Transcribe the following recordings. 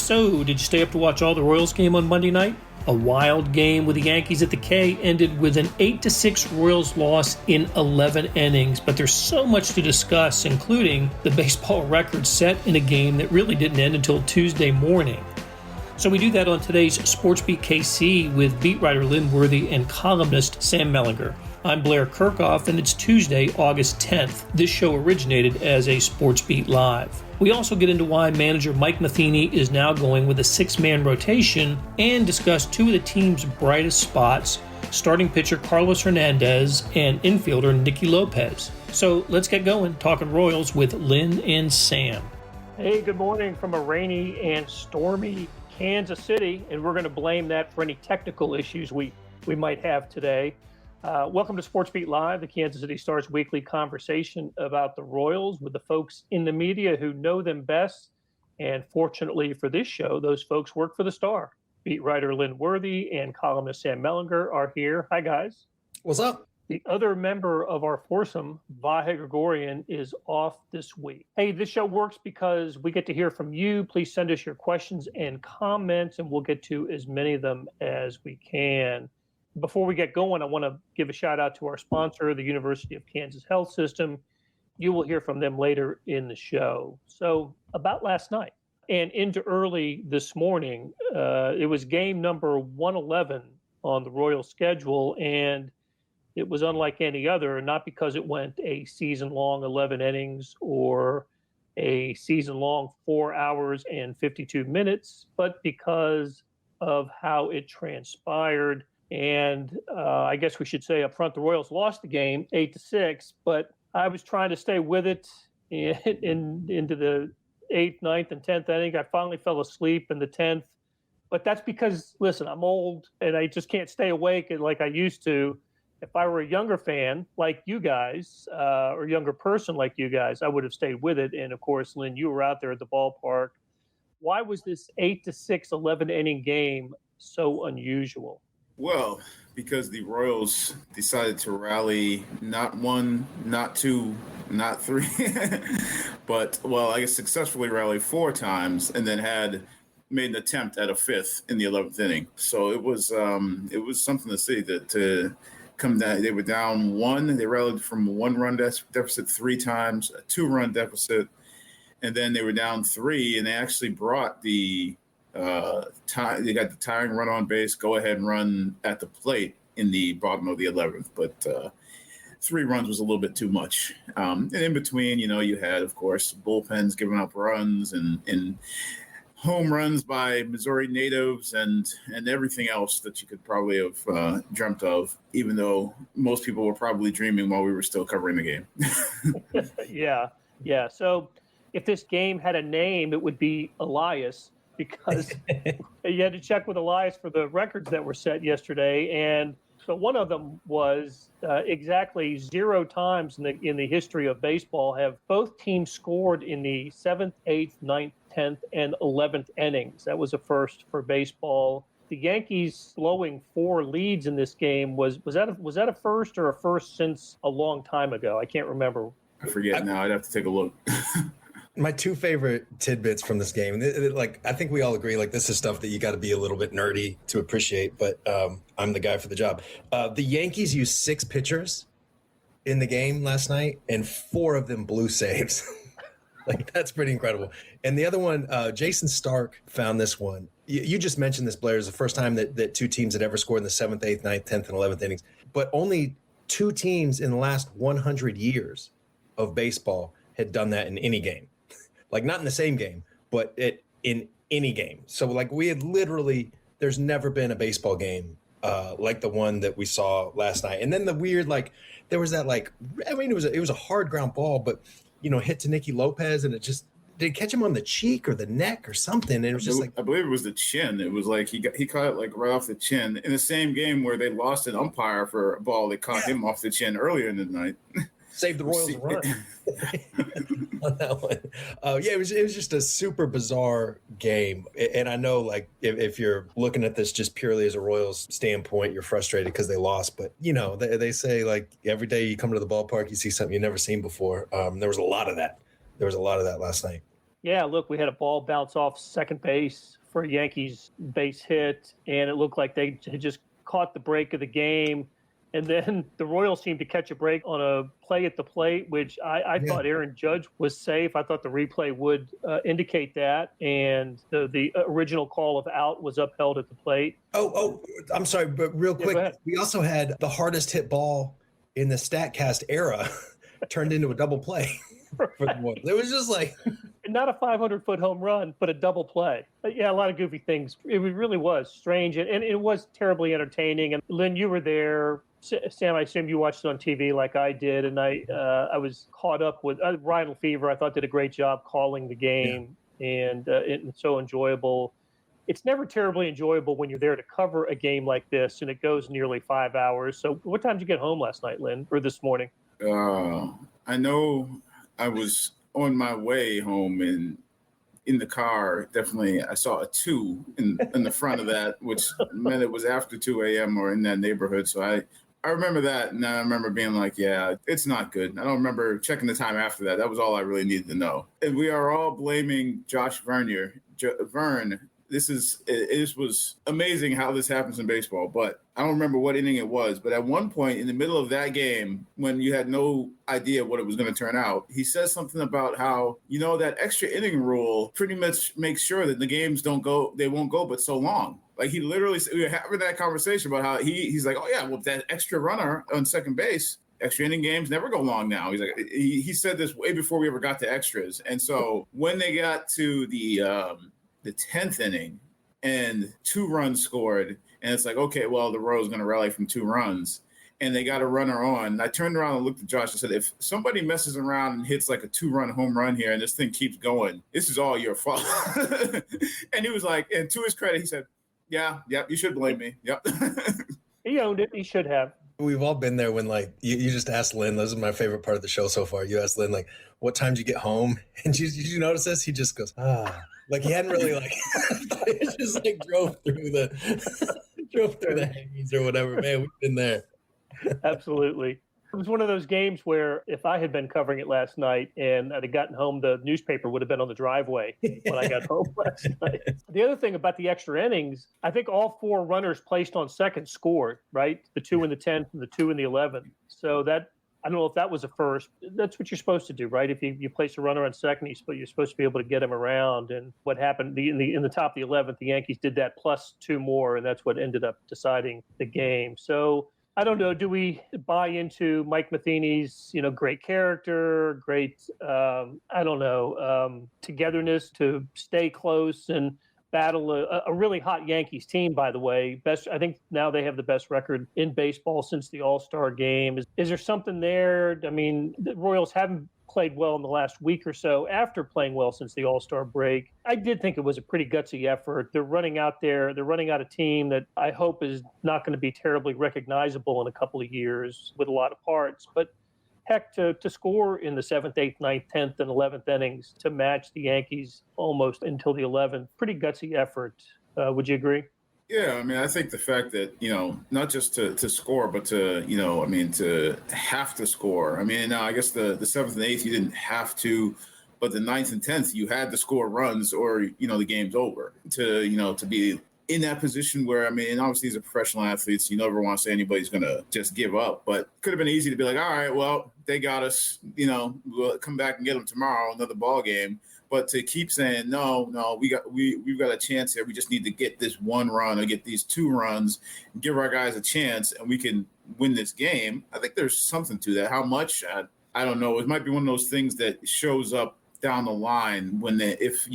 So, did you stay up to watch all the Royals game on Monday night? A wild game with the Yankees at the K ended with an 8-6 Royals loss in 11 innings, but there's so much to discuss, including the baseball record set in a game that really didn't end until Tuesday morning. So we do that on today's SportsBeat KC with beat writer Lynn Worthy and columnist Sam Mellinger. I'm Blair Kerkhoff, and it's Tuesday, August 10th. This show originated as a SportsBeat Live. We also get into why manager Mike Matheny is now going with a six-man rotation and discuss two of the team's brightest spots, starting pitcher Carols Hernandez and infielder Nicky Lopez. So let's get going, talking Royals with Lynn and Sam. Hey, good morning from a rainy and stormy Kansas City, and we're going to blame that for any technical issues we might have today. Welcome to SportsBeat Live, the Kansas City Star's weekly conversation about the Royals with the folks in the media who know them best. And fortunately for this show, those folks work for the Star. Beat writer Lynn Worthy and columnist Sam Mellinger are here. Hi, guys. What's up? The other member of our foursome, Vahe Gregorian, is off this week. Hey, this show works because we get to hear from you. Please send us your questions and comments, and we'll get to as many of them as we can. Before we get going, I want to give a shout out to our sponsor, the University of Kansas Health System. You will hear from them later in the show. So about last night and into early this morning, it was game number 111 on the Royals schedule, and it was unlike any other, not because it went a season-long 11 innings or a season-long 4 hours and 52 minutes, but because of how it transpired. And I guess we should say up front, the Royals lost the game 8-6, but I was trying to stay with it into the 8th, 9th, and 10th inning. I finally fell asleep in the 10th, but that's because, listen, I'm old and I just can't stay awake like I used to. If I were a younger fan like you guys, or younger person like you guys, I would have stayed with it. And of course, Lynn, you were out there at the ballpark. Why was this 8-6 11 inning game so unusual? Well, because the Royals decided to rally not one, not two, not three, but, well, I guess successfully rally 4 times and then had made an attempt at a 5th in the 11th inning. So it was something to see that to come down. They were down 1. They rallied from a 1-run deficit 3 times, a 2-run deficit, and then they were down 3, and they actually brought the they got the tying run on base, go ahead and run at the plate in the bottom of the 11th, but 3 runs was a little bit too much. And in between, you had, of course, bullpens giving up runs and home runs by Missouri natives and everything else that you could probably have dreamt of, even though most people were probably dreaming while we were still covering the game. Yeah. So if this game had a name, it would be Elias, because you had to check with Elias for the records that were set yesterday. And so one of them was exactly 0 times in the history of baseball have both teams scored in the 7th, 8th, 9th, 10th, and 11th innings. That was a first for baseball. The Yankees blowing 4 leads in this game, was that a first or a first since a long time ago? I can't remember. I forget now. I'd have to take a look. My 2 favorite tidbits from this game, I think we all agree, this is stuff that you got to be a little bit nerdy to appreciate, but I'm the guy for the job. The Yankees used 6 pitchers in the game last night, and 4 of them blew saves. That's pretty incredible. And the other one, Jason Stark found this one. You just mentioned this, Blair, is the first time that 2 teams had ever scored in the 7th, 8th, 9th, 10th, and 11th innings, but only 2 teams in the last 100 years of baseball had done that in any game. Not in the same game, but in any game. So we had literally, there's never been a baseball game like the one that we saw last night. And then the weird, there was that it was a hard ground ball, but hit to Nicky Lopez, and it just, did it catch him on the cheek or the neck or something? And it was just I believe it was the chin. It was he caught it right off the chin in the same game where they lost an umpire for a ball that caught him off the chin earlier in the night. Saved the Royals run on that one. It was just a super bizarre game. And I know, if you're looking at this just purely as a Royals standpoint, you're frustrated because they lost. But, they say, every day you come to the ballpark, you see something you've never seen before. There was a lot of that. Last night. Yeah, look, we had a ball bounce off second base for a Yankees base hit, and it looked like they had just caught the break of the game. And then the Royals seemed to catch a break on a play at the plate, which I thought Aaron Judge was safe. I thought the replay would indicate that. And the original call of out was upheld at the plate. Oh, I'm sorry, but real quick, we also had the hardest hit ball in the StatCast era turned into a double play. For the Royals. It was just like not a 500-foot home run, but a double play. Yeah, a lot of goofy things. It really was strange, and it was terribly entertaining. And Lynn, you were there. Sam, I assume you watched it on TV like I did, and I was caught up with Ryan Lefevre. I thought did a great job calling the game, and it's so enjoyable. It's never terribly enjoyable when you're there to cover a game like this, and it goes nearly 5 hours. So what time did you get home last night, Lynn, or this morning? I know I was on my way home, and in the car, definitely I saw a 2 in the front of that, which meant it was after 2 a.m. or in that neighborhood. So I remember that, and I remember being like, yeah, it's not good. I don't remember checking the time after that. That was all I really needed to know. And we are all blaming Josh Vernier. Vern, this was amazing how this happens in baseball, but I don't remember what inning it was. But at one point in the middle of that game, when you had no idea what it was going to turn out, he says something about how, that extra inning rule pretty much makes sure that the games they won't go but so long. Like he literally, we were having that conversation about how he's like, oh yeah, well that extra runner on second base, extra inning games never go long now. He's like, he said this way before we ever got to extras. And so when they got to the 10th inning and 2 runs scored, and it's like, okay, well, the Royals going to rally from 2 runs, and they got a runner on. And I turned around and looked at Josh and said, if somebody messes around and hits like a 2-run home run here and this thing keeps going, this is all your fault. And he was like, and to his credit, he said, yeah, you should blame me. Yep. He owned it. He should have. We've all been there when, like, you just asked Lynn, this is my favorite part of the show so far. You asked Lynn, like, what time did you get home? And did you notice this? He just goes, like he hadn't really, like, he just, like, drove through the hangings or whatever. Man, we've been there. Absolutely. It was one of those games where if I had been covering it last night and I'd have gotten home, the newspaper would have been on the driveway when I got home last night. The other thing about the extra innings, I think all 4 runners placed on second scored, right? The 2 in the 10th and the 2 in the 11th. So that, I don't know if that was a first. That's what you're supposed to do, right? If you place a runner on second, you're supposed to be able to get him around. And what happened in the top of the 11th, the Yankees did that plus 2 more, and that's what ended up deciding the game. So I don't know. Do we buy into Mike Matheny's, great character, great, togetherness to stay close and battle a really hot Yankees team, by the way. I think now they have the best record in baseball since the All-Star game. Is there something there? I mean, the Royals haven't played well in the last week or so after playing well since the All-Star break. I did think it was a pretty gutsy effort. They're running out a team that I hope is not going to be terribly recognizable in a couple of years with a lot of parts. But heck, to score in the 7th, 8th, 9th, 10th, and 11th innings to match the Yankees almost until the 11th, pretty gutsy effort. Would you agree? Yeah, I mean, I think the fact that, not just to score, but to have to score. I mean, I guess the 7th and 8th, you didn't have to, but the 9th and 10th, you had to score runs or, the game's over. To be in that position where, I mean, obviously these are professional athletes. You never want to say anybody's going to just give up, but it could have been easy to be like, all right, well, they got us, we'll come back and get them tomorrow, another ball game. But to keep saying, no, we've got a chance here. We just need to get this 1 run or get these 2 runs and give our guys a chance and we can win this game. I think there's something to that. How much? I don't know. It might be one of those things that shows up down the line when if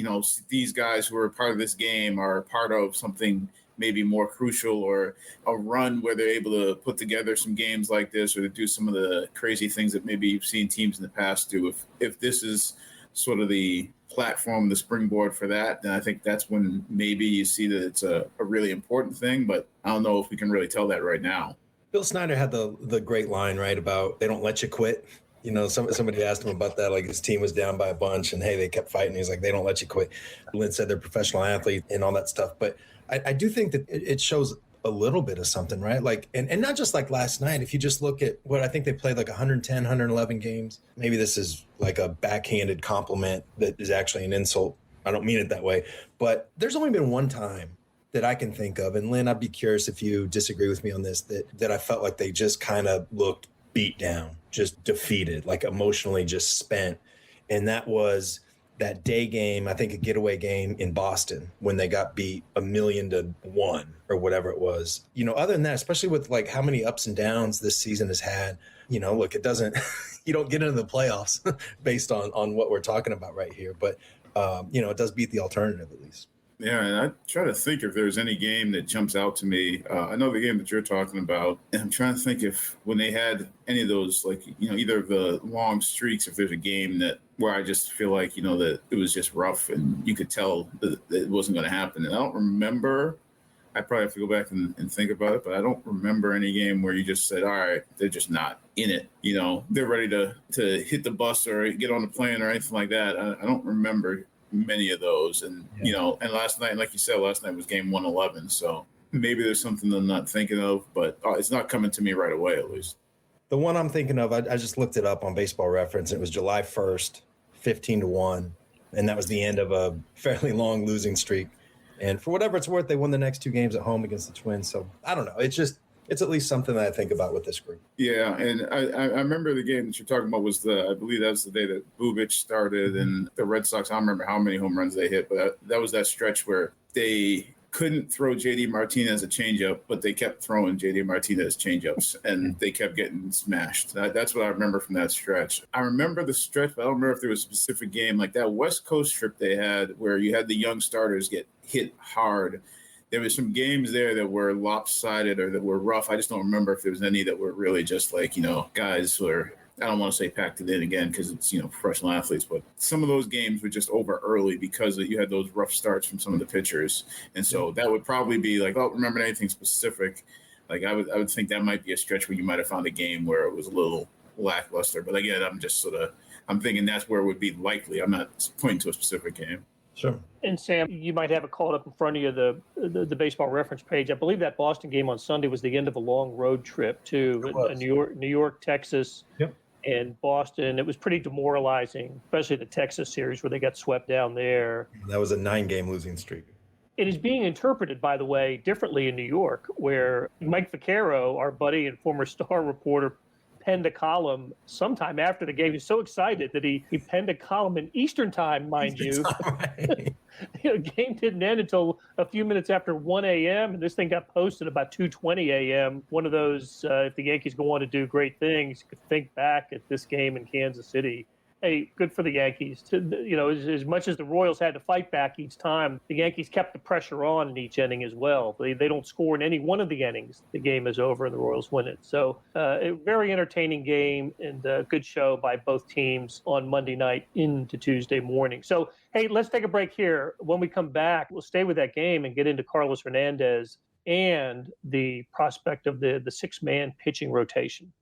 these guys who are part of this game are part of something maybe more crucial or a run where they're able to put together some games like this or to do some of the crazy things that maybe you've seen teams in the past do. If this is sort of the platform, the springboard for that, then I think that's when maybe you see that it's a really important thing, but I don't know if we can really tell that right now. Bill Snyder had the great line, right, about they don't let you quit. Somebody asked him about that, like his team was down by a bunch and, hey, they kept fighting. He's like, they don't let you quit. Lynn said they're professional athletes and all that stuff. But I do think that it shows a little bit of something, right? Like, and not just like last night. If you just look at what I think they played like 110, 111 games. Maybe this is like a backhanded compliment that is actually an insult. I don't mean it that way, but there's only been one time that I can think of. And Lynn, I'd be curious if you disagree with me on this, that I felt like they just kind of looked beat down, just defeated, like emotionally just spent. And that was that day game, I think a getaway game in Boston when they got beat 1,000,000-1 or whatever it was. You know, other than that, especially with like how many ups and downs this season has had, you know, look, it doesn't, you don't get into the playoffs based on what we're talking about right here. But, you know, it does beat the alternative at least. Yeah, and I try to think if there's any game that jumps out to me. I know the game that you're talking about, and I'm trying to think if when they had any of those, like, you know, either of the long streaks, if there's a game that where I just feel like, you know, that it was just rough and you could tell that it wasn't going to happen. And I don't remember. I probably have to go back and think about it, but I don't remember any game where you just said, all right, they're just not in it. You know, they're ready to hit the bus or get on the plane or anything like that. I don't remember many of those. And, you know, and last night, like you said, last night was game 111. So maybe there's something I'm not thinking of, but it's not coming to me right away, at least. The one I'm thinking of, I just looked it up on Baseball Reference. It was July 1st, 15-1. And that was the end of a fairly long losing streak. And for whatever it's worth, they won the next two games at home against the Twins. So I don't know. It's at least something that I think about with this group. Yeah, and I remember the game that you're talking about was I believe that was the day that Bubic started, and the Red Sox, I don't remember how many home runs they hit, but that was that stretch where they couldn't throw J.D. Martinez a changeup, but they kept throwing J.D. Martinez changeups, and they kept getting smashed. That's what I remember from that stretch. I remember the stretch, but I don't remember if there was a specific game. Like that West Coast trip they had where you had the young starters get hit hard. There was some games there that were lopsided or that were rough. I just don't remember if there was any that were really just like, you know, guys who are, I don't want to say packed it in again because it's, you know, professional athletes, but some of those games were just over early because you had those rough starts from some of the pitchers. And so that would probably be like, oh, remember anything specific? Like I would think that might be a stretch where you might have found a game where it was a little lackluster. But again, I'm thinking that's where it would be likely. I'm not pointing to a specific game. Sure. And Sam, you might have it called up in front of you, the Baseball Reference page. I believe that Boston game on Sunday was the end of a long road trip to New York, Texas, and Boston. It was pretty demoralizing, especially the Texas series where they got swept down there. That was a 9-game losing streak. It is being interpreted, by the way, differently in New York, where Mike Vaccaro, our buddy and former Star reporter, penned a column sometime after the game. He's so excited that he penned a column in Eastern time, mind you. Right. The game didn't end until a few minutes after 1 a.m., and this thing got posted about 2:20 a.m. One of those, if the Yankees go on to do great things, you could think back at this game in Kansas City. Hey, good for the Yankees. You know, as much as the Royals had to fight back each time, the Yankees kept the pressure on in each inning as well. They don't score in any one of the innings. The game is over and the Royals win it. So a very entertaining game and a good show by both teams on Monday night into Tuesday morning. So, hey, let's take a break here. When we come back, we'll stay with that game and get into Carols Hernandez and the prospect of the six-man pitching rotation.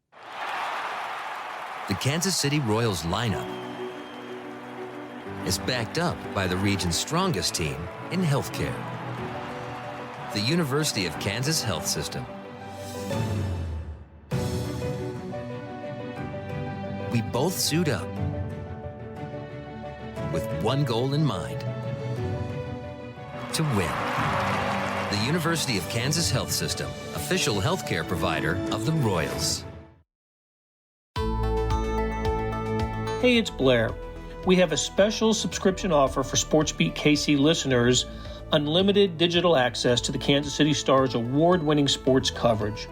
The Kansas City Royals lineup is backed up by the region's strongest team in healthcare, the University of Kansas Health System. We both suit up with one goal in mind: to win. The University of Kansas Health System, official healthcare provider of the Royals. Hey, it's Blair. We have a special subscription offer for SportsBeat KC listeners, unlimited digital access to the Kansas City Star's award-winning sports coverage.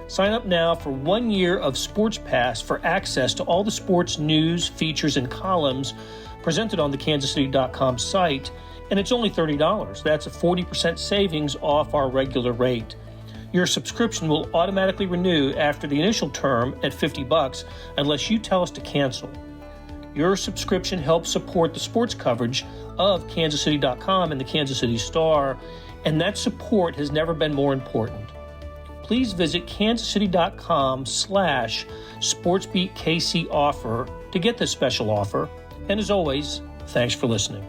Sign up now for 1 year of Sports Pass for access to all the sports news, features, and columns presented on the kansascity.com site, and it's only $30. That's a 40% savings off our regular rate. Your subscription will automatically renew after the initial term at $50 unless you tell us to cancel. Your subscription helps support the sports coverage of kansascity.com and the Kansas City Star, and that support has never been more important. Please visit kansascity.com/SportsBeatKC offer to get this special offer. And as always, thanks for listening.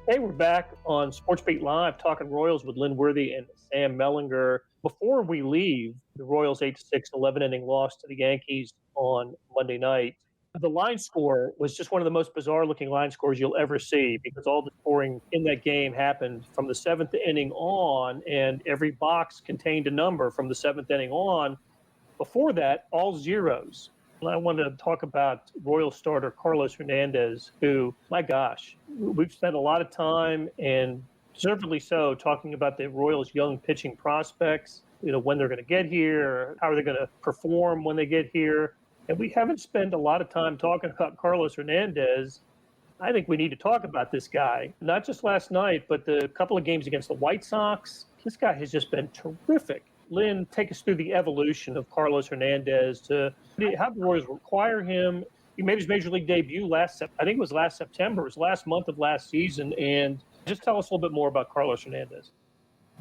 Hey, we're back on SportsBeat Live talking Royals with Lynn Worthy and Sam Mellinger. Before we leave, the Royals 8-6 11-inning loss to the Yankees on Monday night. The line score was just one of the most bizarre-looking line scores you'll ever see because all the scoring in that game happened from the seventh inning on, and every box contained a number from the seventh inning on. Before that, all zeros. And I wanted to talk about Royal starter Carols Hernandez, who, my gosh, we've spent a lot of time, and deservedly so, talking about the Royals' young pitching prospects, when they're going to get here, how are they going to perform when they get here. And we haven't spent a lot of time talking about Carols Hernandez. I think we need to talk about this guy, not just last night, but the couple of games against the White Sox. This guy has just been terrific. Lynn, take us through the evolution of Carols Hernandez to how the Royals require him. He made his major league debut last September. It was last month of last season. And just tell us a little bit more about Carols Hernandez.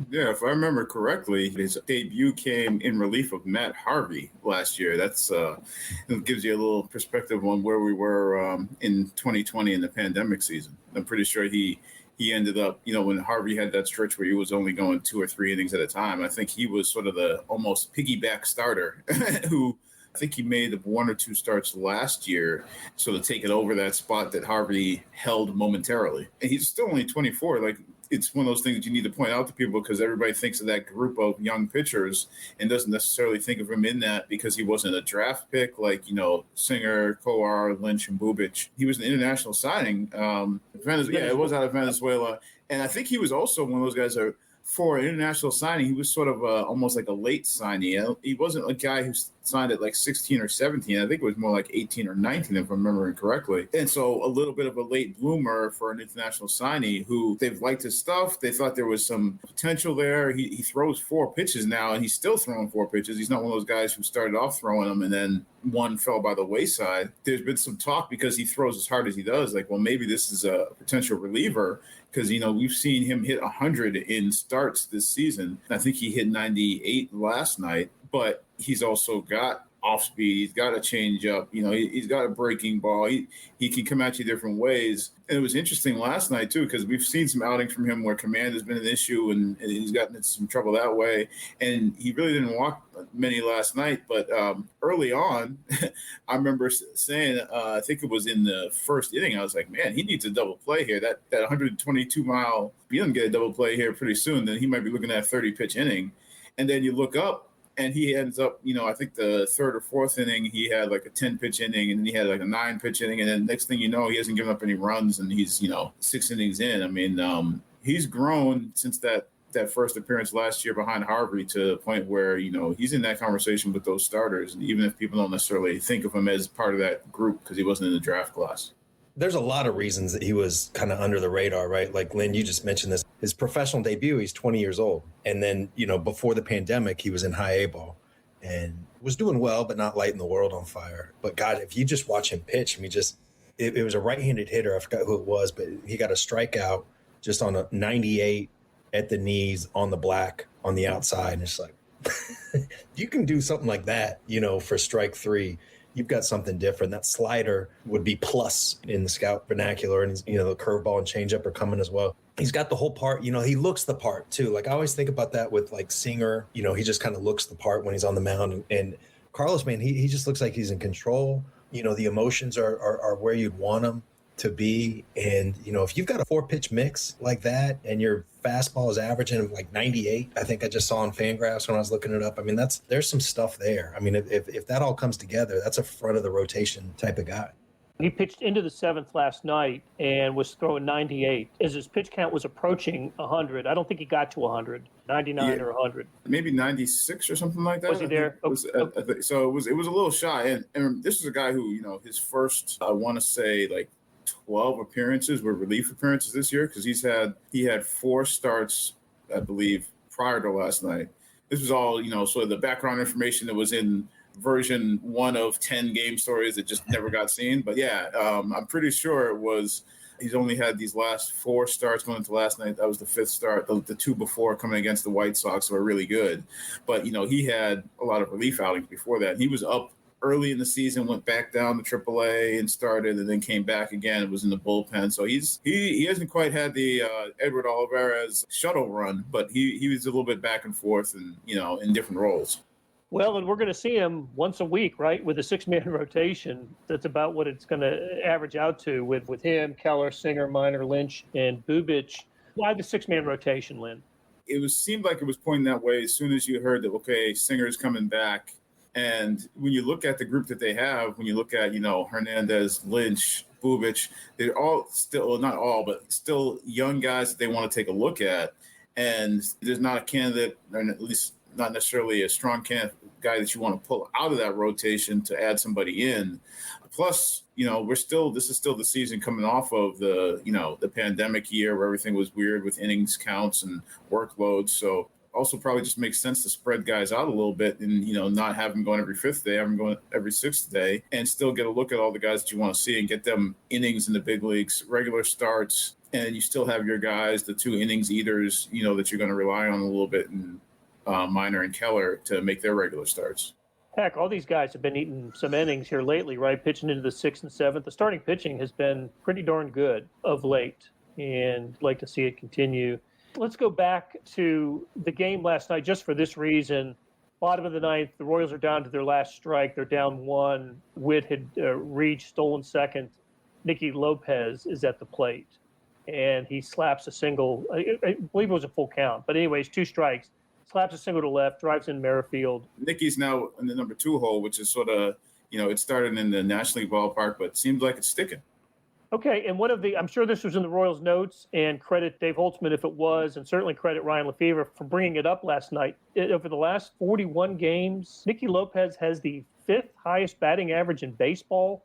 Yeah, if I remember correctly, his debut came in relief of Matt Harvey last year. It gives you a little perspective on where we were in 2020 in the pandemic season. I'm pretty sure he ended up, when Harvey had that stretch where he was only going 2 or 3 innings at a time, I think he was sort of the almost piggyback starter who I think he made 1 or 2 starts last year, so to take it over that spot that Harvey held momentarily. And he's still only 24. Like, it's one of those things that you need to point out to people because everybody thinks of that group of young pitchers and doesn't necessarily think of him in that because he wasn't a draft pick like, Singer, Coar, Lynch, and Bubic. He was an international signing. It was out of Venezuela. And I think he was also one of those guys that for an international signing, he was sort of almost like a late signee. He wasn't a guy who signed at like 16 or 17. I think it was more like 18 or 19, if I'm remembering correctly. And so a little bit of a late bloomer for an international signee who they've liked his stuff. They thought there was some potential there. He throws 4 pitches now, and he's still throwing 4 pitches. He's not one of those guys who started off throwing them and then one fell by the wayside. There's been some talk because he throws as hard as he does, like, well, maybe this is a potential reliever because, we've seen him hit 100 in starts this season. I think he hit 98 last night, but he's also got off speed. He's got a change up. He's got a breaking ball. He can come at you different ways. And it was interesting last night, too, because we've seen some outings from him where command has been an issue and he's gotten into some trouble that way. And he really didn't walk many last night. But early on, I remember saying, I think it was in the first inning, I was like, man, he needs a double play here. That 122-mile, if he doesn't get a double play here pretty soon, then he might be looking at a 30-pitch inning. And then you look up, and he ends up, I think the 3rd or 4th inning, he had like a 10-pitch inning, and then he had like a 9-pitch inning. And then next thing you know, he hasn't given up any runs, and he's, 6 innings in. I mean, he's grown since that first appearance last year behind Harvey to the point where, he's in that conversation with those starters, even if people don't necessarily think of him as part of that group because he wasn't in the draft class. There's a lot of reasons that he was kind of under the radar, right? Like, Lynn, you just mentioned this. His professional debut, he's 20 years old. And then, before the pandemic, he was in high A ball and was doing well, but not lighting the world on fire. But, God, if you just watch him pitch, I mean, it was a right-handed hitter. I forgot who it was, but he got a strikeout just on a 98 at the knees on the black on the outside. And it's like, you can do something like that, for strike 3. You've got something different. That slider would be plus in the scout vernacular, and the curveball and changeup are coming as well. He's got the whole part. He looks the part too. Like, I always think about that with like Singer. He just kind of looks the part when he's on the mound. And Carols, man, he just looks like he's in control. The emotions are where you'd want them to be. And if you've got a 4-pitch mix like that, and your fastball is averaging like 98, I think I just saw on Fangraphs when I was looking it up. I mean, there's some stuff there. I mean, if that all comes together, that's a front of the rotation type of guy. He pitched into the 7th last night and was throwing 98 as his pitch count was approaching 100. I don't think he got to 100, 99 or 100. Maybe 96 or something like that. Was he there? So it was a little shy. And this is a guy who, his first, I want to say, like 12 appearances were relief appearances this year because he had 4 starts, I believe, prior to last night. This was all, sort of the background information that was in version 1 of 10 game stories that just never got seen. But yeah, I'm pretty sure he's only had these last 4 starts going into last night. That was the 5th start. The 2 before coming against the White Sox were really good. But, he had a lot of relief outings before that. He was up early in the season went back down to AAA and started, and then came back again. It was in the bullpen. So he hasn't quite had the Edward Olivares shuttle run, but he was a little bit back and forth and, in different roles. Well, and we're going to see him once a week, right, with a 6-man rotation. That's about what it's going to average out to with him, Keller, Singer, Minor, Lynch, and Bubic. Why the 6-man rotation, Lynn? It seemed like it was pointing that way as soon as you heard that, okay, Singer's coming back. And when you look at the group that they have, when you look at, Hernandez, Lynch, Bubic, they're all still, well, not all, but still young guys that they want to take a look at. And there's not a candidate, or at least not necessarily a strong guy that you want to pull out of that rotation to add somebody in. Plus, this is still the season coming off of the pandemic year where everything was weird with innings counts and workloads. So also probably just makes sense to spread guys out a little bit and, not have them going every 5th day, have them going every 6th day, and still get a look at all the guys that you want to see and get them innings in the big leagues, regular starts. And you still have your guys, the 2 innings eaters, that you're going to rely on a little bit, and Minor and Keller to make their regular starts. Heck, all these guys have been eating some innings here lately, right? Pitching into the 6th and 7th. The starting pitching has been pretty darn good of late, and I'd like to see it continue. Let's go back to the game last night just for this reason. Bottom of the 9th, the Royals are down to their last strike. They're down 1. Witt had reached, stolen second. Nicky Lopez is at the plate, and he slaps a single. I believe it was a full count. But anyways, 2 strikes. Slaps a single to left, drives in Merrifield. Nicky's now in the number 2 hole, which is sort of, it started in the National League ballpark, but it seems like it's sticking. Okay, and I'm sure this was in the Royals' notes, and credit Dave Holtzman if it was, and certainly credit Ryan Lefevre for bringing it up last night. Over the last 41 games, Nicky Lopez has the 5th highest batting average in baseball,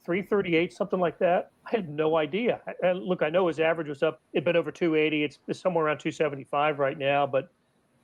338, something like that. I had no idea. Look, I know his average was up a bit over 280. It's somewhere around 275 right now, but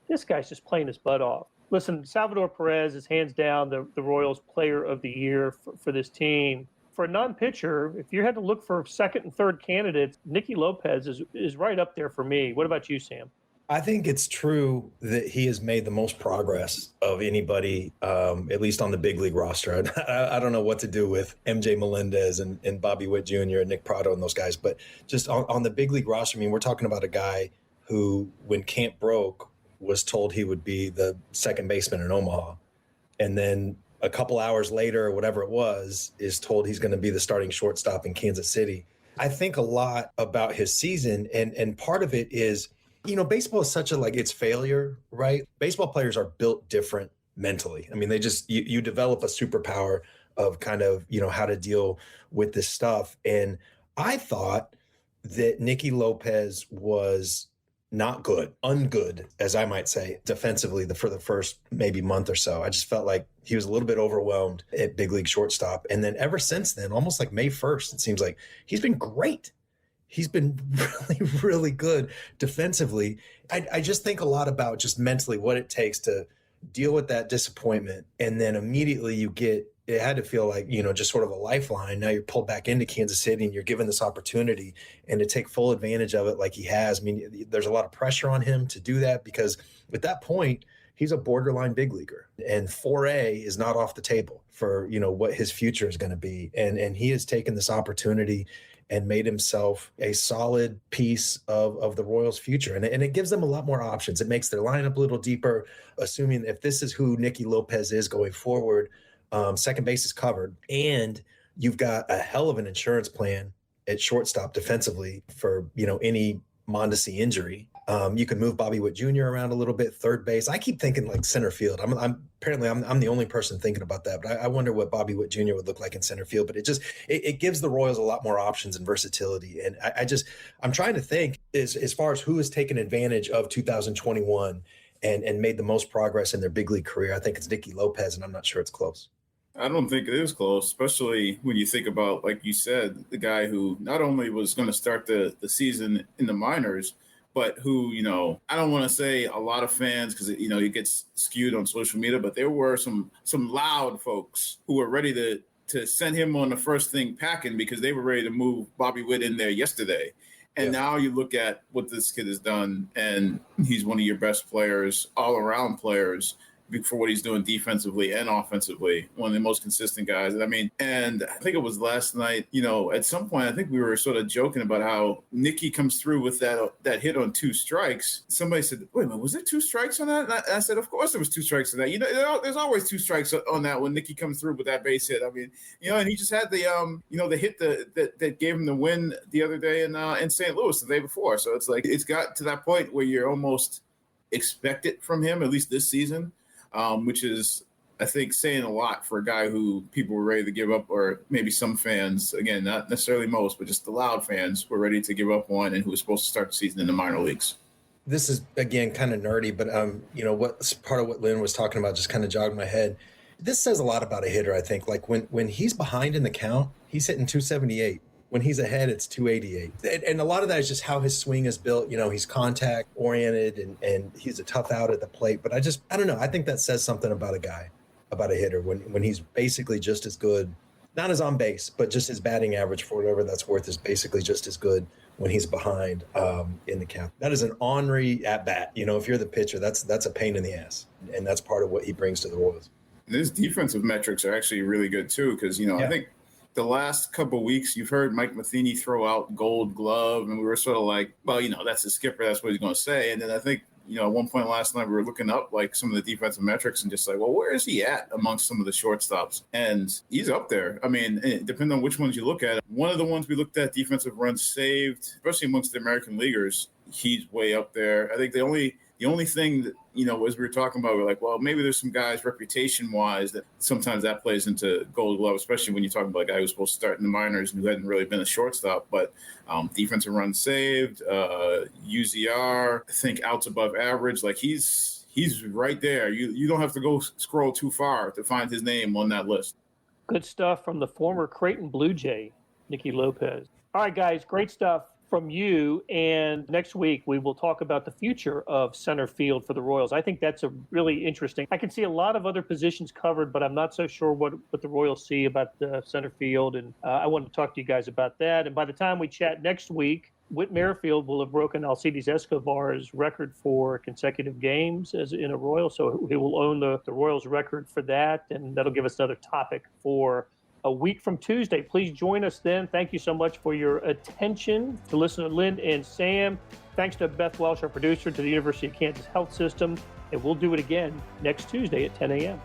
this guy's just playing his butt off. Listen, Salvador Perez is hands down the Royals player of the year for this team. For a non-pitcher, if you had to look for 2nd and 3rd candidates, Nicky Lopez is right up there for me. What about you, Sam? I think it's true that he has made the most progress of anybody, at least on the big league roster. I don't know what to do with MJ Melendez and Bobby Witt Jr. and Nick Prado and those guys, but just on the big league roster, I mean, we're talking about a guy who, when camp broke, was told he would be the second baseman in Omaha. And then a couple hours later, or whatever it was, is told he's going to be the starting shortstop in Kansas City. I think a lot about his season, and part of it is, baseball is such it's failure, right? Baseball players are built different mentally. I mean, they just, you develop a superpower of kind of, how to deal with this stuff. And I thought that Nicky Lopez was not good, ungood, as I might say, defensively for the first maybe month or so. I just felt like he was a little bit overwhelmed at big league shortstop. And then ever since then, almost like May 1st, it seems like he's been great. He's been really, really good defensively. I just think a lot about just mentally what it takes to deal with that disappointment. And then immediately it had to feel like, just sort of a lifeline. Now you're pulled back into Kansas City and you're given this opportunity and to take full advantage of it like he has. I mean, there's a lot of pressure on him to do that because at that point, he's a borderline big leaguer, and 4A is not off the table for, what his future is going to be. And he has taken this opportunity and made himself a solid piece of the Royals' future. And it gives them a lot more options. It makes their lineup a little deeper, assuming if this is who Nicky Lopez is going forward. Second base is covered, and you've got a hell of an insurance plan at shortstop defensively for, any Mondesi injury. You can move Bobby Witt Jr. around a little bit, third base. I keep thinking like center field. I'm the only person thinking about that, but I wonder what Bobby Witt Jr. would look like in center field. But it gives the Royals a lot more options and versatility. And I'm trying to think as far as who has taken advantage of 2021 and made the most progress in their big league career. I think it's Nicky Lopez, and I'm not sure it's close. I don't think it is close, especially when you think about, like you said, the guy who not only was going to start the season in the minors, but who, I don't want to say a lot of fans because, it gets skewed on social media, but there were some loud folks who were ready to send him on the first thing packing because they were ready to move Bobby Witt in there yesterday. And Now you look at what this kid has done, and he's one of your best players, all-around players. for what he's doing defensively and offensively. One of the most consistent guys. And I think it was last night, at some point, I think we were sort of joking about how Nicky comes through with that hit on 2 strikes. Somebody said, wait a minute, was there 2 strikes on that? And I said, of course there was 2 strikes on that. There's always 2 strikes on that when Nicky comes through with that base hit. And he just had the hit that gave him the win the other day in St. Louis the day before. So it's like, it's got to that point where you're almost expect it from him, at least this season, which is, I think, saying a lot for a guy who people were ready to give up, or maybe some fans, again, not necessarily most, but just the loud fans were ready to give up on, and who was supposed to start the season in the minor leagues. This is, again, kind of nerdy, but what's part of what Lynn was talking about just kind of jogged my head. This says a lot about a hitter, I think. Like when he's behind in the count, he's hitting 278. When he's ahead, it's 288. And a lot of that is just how his swing is built. He's contact oriented and he's a tough out at the plate. But I don't know. I think that says something about a guy, about a hitter, when he's basically just as good, not as on base, but just his batting average, for whatever that's worth, is basically just as good when he's behind in the count. That is an ornery at bat. If you're the pitcher, that's a pain in the ass. And that's part of what he brings to the Royals. His defensive metrics are actually really good too, because I think the last couple of weeks you've heard Mike Matheny throw out Gold Glove, and we were sort of like, well, that's the skipper, that's what he's going to say. And then I think at one point last night we were looking up like some of the defensive metrics and just like, well, where is he at amongst some of the shortstops? And he's up there. Depending on which ones you look at, one of the ones we looked at, defensive runs saved, especially amongst the American leaguers, he's way up there. I think the only thing that, as we were talking about, we're like, well, maybe there's some guys reputation-wise that sometimes that plays into Gold Glove, especially when you're talking about a guy who's supposed to start in the minors and who hadn't really been a shortstop. But defensive runs saved, UZR, I think outs above average. Like he's right there. You don't have to go scroll too far to find his name on that list. Good stuff from the former Creighton Blue Jay, Nicky Lopez. All right, guys, great stuff from you. And next week we will talk about the future of center field for the Royals. I think that's a really interesting. I can see a lot of other positions covered, but I'm not so sure what the Royals see about the center field. And I want to talk to you guys about that. And by the time we chat next week, Whit Merrifield will have broken Alcides Escobar's record for consecutive games as in a Royal. So he will own the Royals record for that. And that'll give us another topic for a week from Tuesday. Please join us then. Thank you so much for your attention. To listen to Lynn and Sam. Thanks to Beth Welsh, our producer, to the University of Kansas Health System. And we'll do it again next Tuesday at 10 a.m.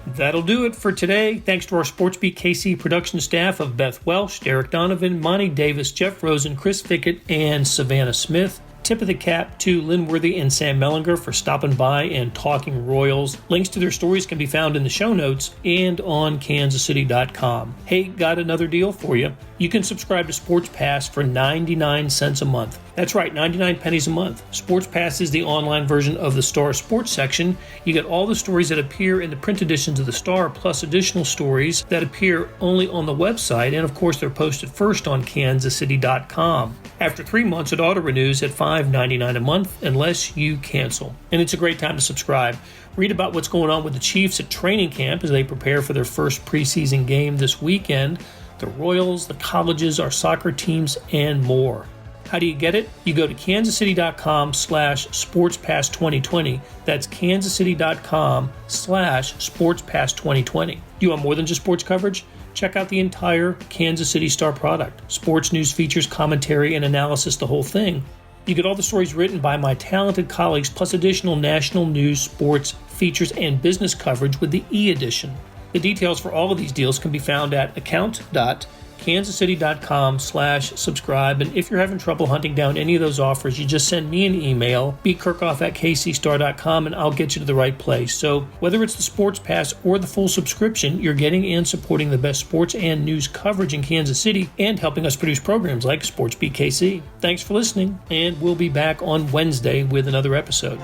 That'll do it for today. Thanks to our SportsBeat KC production staff of Beth Welsh, Derek Donovan, Monty Davis, Jeff Rosen, Chris Fickett, and Savannah Smith. Tip of the cap to Lynn Worthy and Sam Mellinger for stopping by and talking Royals. Links to their stories can be found in the show notes and on kansascity.com. Hey, got another deal for you. You can subscribe to Sports Pass for 99 cents a month. That's right, 99 pennies a month. Sports Pass is the online version of the Star Sports section. You get all the stories that appear in the print editions of the Star, plus additional stories that appear only on the website, and of course they're posted first on kansascity.com. After 3 months, it auto-renews at $5.99 a month unless you cancel. And it's a great time to subscribe. Read about what's going on with the Chiefs at training camp as they prepare for their first preseason game this weekend, the Royals, the colleges, our soccer teams, and more. How do you get it? You go to kansascity.com/sportspass2020. That's kansascity.com/sportspass2020. Do you want more than just sports coverage? Check out the entire Kansas City Star product. Sports news, features, commentary, and analysis, the whole thing. You get all the stories written by my talented colleagues, plus additional national news, sports, features, and business coverage with the e-edition. The details for all of these deals can be found at account.kansascity.com/subscribe. And if you're having trouble hunting down any of those offers, you just send me an email, bkerkhoff@kcstar.com, and I'll get you to the right place. So whether it's the Sports Pass or the full subscription, you're getting and supporting the best sports and news coverage in Kansas City and helping us produce programs like SportsBeat KC. Thanks for listening, and we'll be back on Wednesday with another episode.